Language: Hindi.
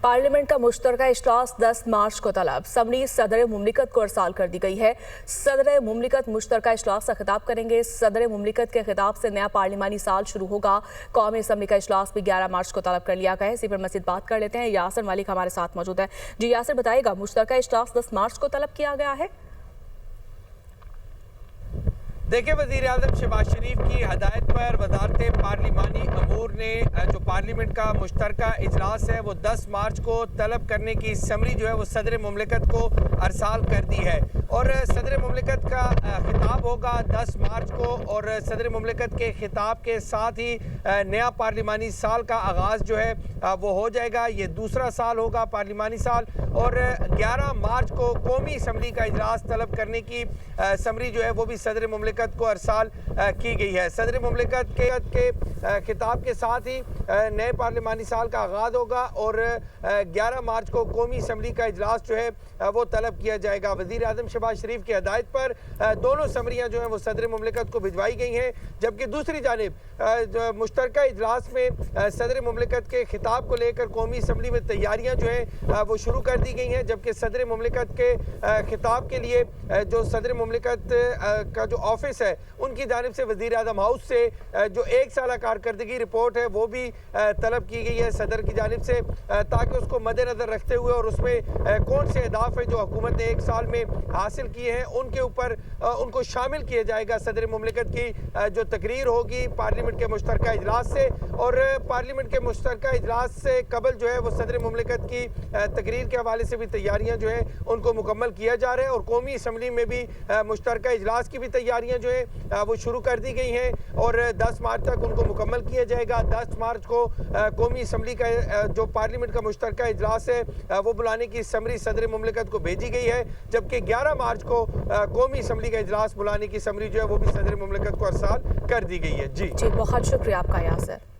पार्लियामेंट का मुश्तरका इजलास 10 मार्च को तलब। समरी सदर मुमलिकत को अरसाल कर दी गई है। सदर मुमलिकत मुश्तरका इजलास का खिताब करेंगे। सदर मुमलिकत के खिताब से नया पार्लिमानी साल शुरू होगा। कौमी असम्बली का इजलास भी 11 मार्च को तलब कर लिया गया है। इसी पर मज़ीद बात कर लेते हैं। यासिर मलिक हमारे साथ मौजूद है। जी यासिर, बताइएगा, मुश्तरका इजलास 10 मार्च को तलब किया गया है। देखिए, वज़ीर आज़म शहबाज शरीफ की हदायत पर वज़ारत पार्लिमानी अमूर ने जो पार्लियामेंट का मुश्तरका इजलास है वो 10 मार्च को तलब करने की समरी जो है वो सदर मुमलिकत को अरसाल कर दी है। और सदर मुमलिकत का खिताब होगा 10 मार्च को, और सदर मुमलिकत के खिताब के साथ ही नया पार्लिमानी साल का आगाज़ जो है वो हो जाएगा। ये दूसरा साल होगा पार्लिमानी साल। और 11 मार्च को कौमी असम्बली का इजलास तलब करने की समरी जो है वो भी सदर मुमलिकत को अरसाल की गई है। सदर मुमलिकत के खिताब के साथ ही नए पार्लिमानी साल का आगाज़ होगा और 11 मार्च को कौमी असम्बली का इजलास जो है वो तलब किया जाएगा। वज़ीर आज़म शहबाज शरीफ की हदायत पर दोनों समरियाँ जो हैं वो सदर मुमलिकत को भिजवाई गई हैं, जबकि दूसरी जानिब मुश्तरका इजलास में सदर मुमलिकत के खिताब को लेकर कौमी असम्बली में तैयारियाँ जो हैं वो शुरू कर दी गई हैं। जबकि सदर मुमलिकत के खिताब के लिए जो सदर मुमलिकत का जो ऑफिस है उनकी जानिब से वज़ीर आज़म हाउस से जो 1 साल कारकर्दगी रिपोर्ट है वो भी तलब की गई है सदर की जानिब से, ताकि उसको मद्देनज़र रखते हुए और उसमें कौन से अहदाफ है जो हुकूमत ने 1 साल में हासिल किए हैं उनके ऊपर उनको शामिल किया जाएगा। सदर मुमलिकत की जो तकरीर होगी पार्लियामेंट के मुश्तरका इजलास से, और पार्लियामेंट के मुश्तरका इजलास से कबल जो है वो सदर मुमलिकत की तकरीर के हवाले से भी तैयारियाँ जो हैं उनको मुकम्मल किया जा रहा है। और कौमी असम्बली में भी मुश्तरका इजलास की भी तैयारियाँ जो है वो शुरू कर दी गई हैं और 10 मार्च तक उनको मुकम्मल किया जाएगा। 10 मार्च को कौमी असम्बली का जो पार्लियामेंट का मुश्तरका इजलास है वो बुलाने की समरी सदर मुमलिकत को भेजी गई है, जबकि 11 मार्च को कौमी असम्बली का इजलास बुलाने की समरी जो है वो भी सदर मुमलिकत को अरसाल कर दी गई है। जी बहुत शुक्रिया आपका यासिर।